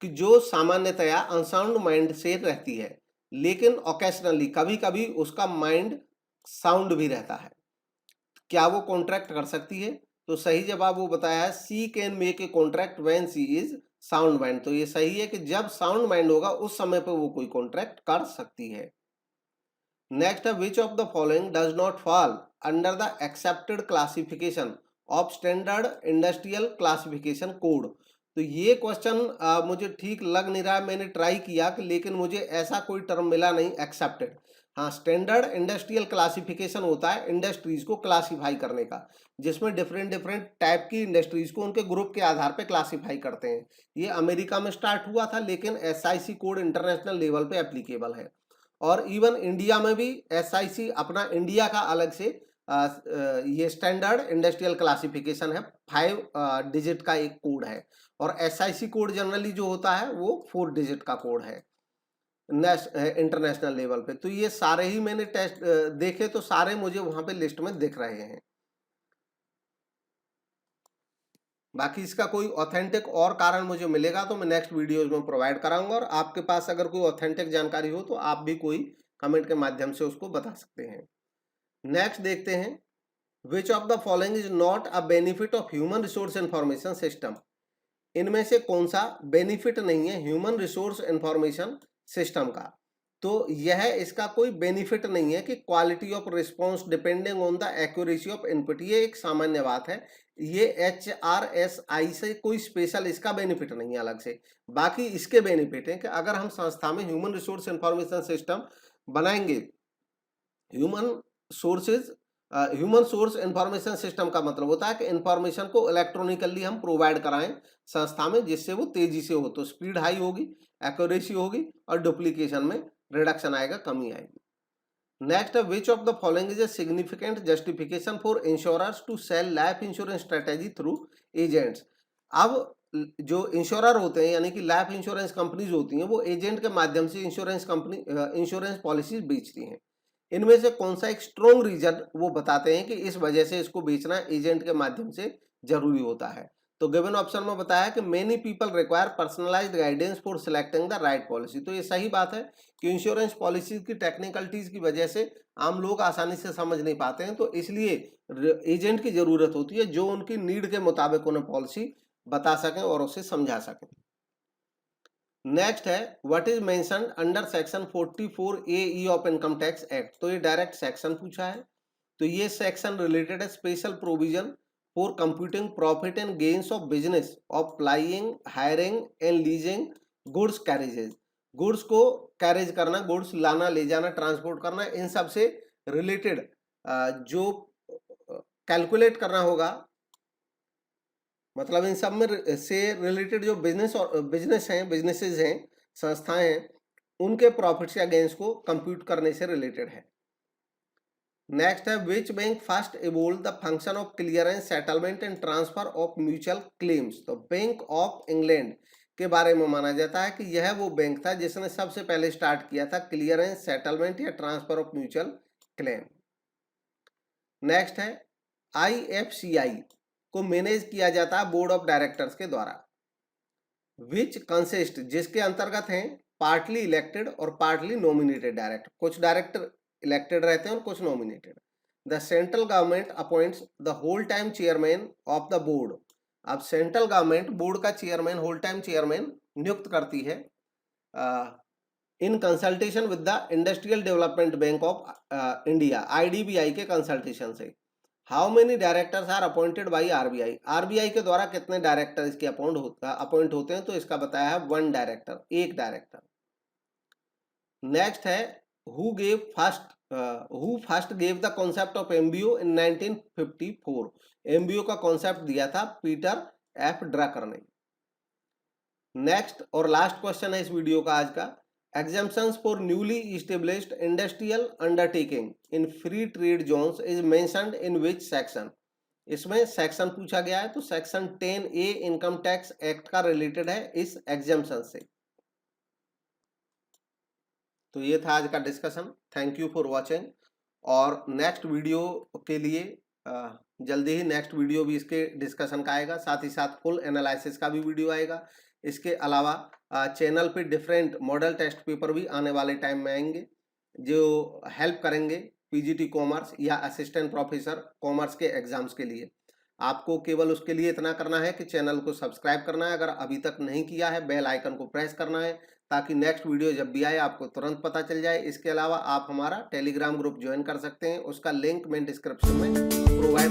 कि जो सामान्यतया अनसाउंड माइंड से रहती है, लेकिन ओकेशनली, कभी कभी उसका माइंड साउंड भी रहता है। क्या वो कॉन्ट्रैक्ट कर सकती है? तो सही जवाब वो बताया है, she can make a contract when she is sound mind. तो ये सही है कि जब साउंड माइंड होगा उस समय पे वो कोई कॉन्ट्रैक्ट कर सकती है। नेक्स्ट है which of the following does not fall under the accepted classification of standard industrial classification code. तो ये क्वेश्चन मुझे ठीक लग नहीं रहा है। मैंने ट्राई किया कि लेकिन मुझे ऐसा कोई टर्म मिला नहीं एक्सेप्टेड। हाँ, स्टैंडर्ड इंडस्ट्रियल क्लासिफिकेशन होता है इंडस्ट्रीज को क्लासिफाई करने का, जिसमें डिफरेंट डिफरेंट टाइप की इंडस्ट्रीज को उनके ग्रुप के आधार पे क्लासिफाई करते हैं। ये अमेरिका में स्टार्ट हुआ था, लेकिन SIC कोड इंटरनेशनल लेवल पे एप्लीकेबल है। और इवन इंडिया में भी SIC अपना इंडिया का अलग से ये स्टैंडर्ड इंडस्ट्रियल क्लासिफिकेशन है, 5 डिजिट का एक कोड है। और SIC कोड जनरली जो होता है वो 4 डिजिट का कोड है इंटरनेशनल लेवल पे। तो ये सारे ही मैंने टेस्ट देखे, तो सारे मुझे वहां पे लिस्ट में दिख रहे हैं। बाकी इसका कोई ऑथेंटिक और कारण मुझे मिलेगा तो मैं नेक्स्ट वीडियोज में प्रोवाइड कराऊंगा, और आपके पास अगर कोई ऑथेंटिक जानकारी हो तो आप भी कोई कमेंट के माध्यम से उसको बता सकते हैं। नेक्स्ट देखते हैं, विच of the following is not a benefit of human resource information system. इनमें से कौन सा बेनिफिट नहीं है ह्यूमन रिसोर्स इंफॉर्मेशन सिस्टम का। तो यह इसका कोई बेनिफिट नहीं है कि quality of response depending on the accuracy of input, ये एक सामान्य बात है। ये HRSI से कोई स्पेशल इसका बेनिफिट नहीं है अलग से। बाकी इसके बेनिफिट है कि अगर हम संस्था में ह्यूमन रिसोर्स इंफॉर्मेशन सिस्टम बनाएंगे, ह्यूमन सोर्स इंफॉर्मेशन सिस्टम का मतलब होता है कि इंफॉर्मेशन को इलेक्ट्रॉनिकली हम प्रोवाइड कराएं संस्था में, जिससे वो तेजी से हो, तो स्पीड हाई होगी, एक्यूरेसी होगी और डुप्लीकेशन में रिडक्शन आएगा, कमी आएगी। Next, which of the following is a significant justification for insurers to sell life insurance strategy through agents. अब जो इंश्योरर होते हैं यानी कि लाइफ इंश्योरेंस कंपनीज होती हैं, वो एजेंट के माध्यम से इंश्योरेंस पॉलिसीज बेचती हैं। इनमें से कौन सा एक स्ट्रॉन्ग रीजन वो बताते हैं कि इस वजह से इसको बेचना एजेंट के माध्यम से जरूरी होता है। तो गिवन ऑप्शन में बताया कि many people require personalised guidance for selecting the right policy. तो ये सही बात है कि इंश्योरेंस पॉलिसी की टेक्निकलिटीज की वजह से आम लोग आसानी से समझ नहीं पाते हैं, तो इसलिए एजेंट की जरूरत होती है जो उनकी नीड के मुताबिक उन्हें पॉलिसी बता सकें और उसे समझा सकें। नेक्स्ट है, what is mentioned under section 44AE of income tax act. तो ये डायरेक्ट सेक्शन पूछा है। तो ये सेक्शन रिलेटेड है special provision for computing profit and gains of business of plying, hiring and leasing goods carriages. Goods को carriage करना, goods लाना, ले जाना, ट्रांसपोर्ट करना, इन सब से रिलेटेड जो कैलकुलेट करना होगा, मतलब इन सब में से रिलेटेड जो बिजनेसेस हैं, संस्थाएं हैं, उनके प्रॉफिट्स या गेन्स को कंप्यूट करने से रिलेटेड है। नेक्स्ट है, which bank first evolve the function of clearance, settlement and transfer of mutual claims. तो बैंक ऑफ इंग्लैंड के बारे में माना जाता है कि यह वो बैंक था जिसने सबसे पहले स्टार्ट किया था क्लियरेंस, सेटलमेंट या transfer of mutual claim. Next है, IFCI को मैनेज किया जाता है बोर्ड ऑफ डायरेक्टर्स के द्वारा। विच कंसिस्ट, जिसके अंतर्गत हैं पार्टली इलेक्टेड और पार्टली नॉमिनेटेड डायरेक्टर। कुछ डायरेक्टर इलेक्टेड रहते हैं और कुछ nominated. The central government appoints the whole time chairman of the board. अब सेंट्रल गवर्नमेंट बोर्ड का चेयरमैन, होल टाइम चेयरमैन नियुक्त करती है in consultation with the Industrial Development Bank of India, IDBI के कंसल्टेशन से। How many directors are appointed by RBI। RBI के द्वारा कितने डायरेक्टर इसके अपॉइंट होते हैं, तो इसका बताया है 1 डायरेक्टर, एक डायरेक्टर। नेक्स्ट है, who first gave the concept of MBO in 1954। MBO का कॉन्सेप्ट दिया था पीटर F ड्रकर ने। नेक्स्ट और लास्ट क्वेश्चन है इस वीडियो का आज का, exemptions for newly established industrial undertaking in free trade zones is mentioned in which section। इसमें सेक्शन पूछा गया है, तो section 10A income tax act का रिलेटेड है इस एग्जाम्पशन से। तो ये था आज का discussion. Thank you for watching, और नेक्स्ट वीडियो के लिए जल्दी ही नेक्स्ट वीडियो भी इसके डिस्कशन का आएगा, साथ ही साथ फुल एनालिसिस का भी वीडियो आएगा। इसके अलावा चैनल पे डिफरेंट मॉडल टेस्ट पेपर भी आने वाले टाइम में आएंगे जो हेल्प करेंगे PGT कॉमर्स या असिस्टेंट प्रोफेसर कॉमर्स के एग्जाम्स के लिए। आपको केवल उसके लिए इतना करना है कि चैनल को सब्सक्राइब करना है, अगर अभी तक नहीं किया है बेल आइकन को प्रेस करना है ताकि नेक्स्ट वीडियो जब भी आए आपको तुरंत पता चल जाए। इसके अलावा आप हमारा टेलीग्राम ग्रुप ज्वाइन कर सकते हैं, उसका लिंक मैं डिस्क्रिप्शन में प्रोवाइड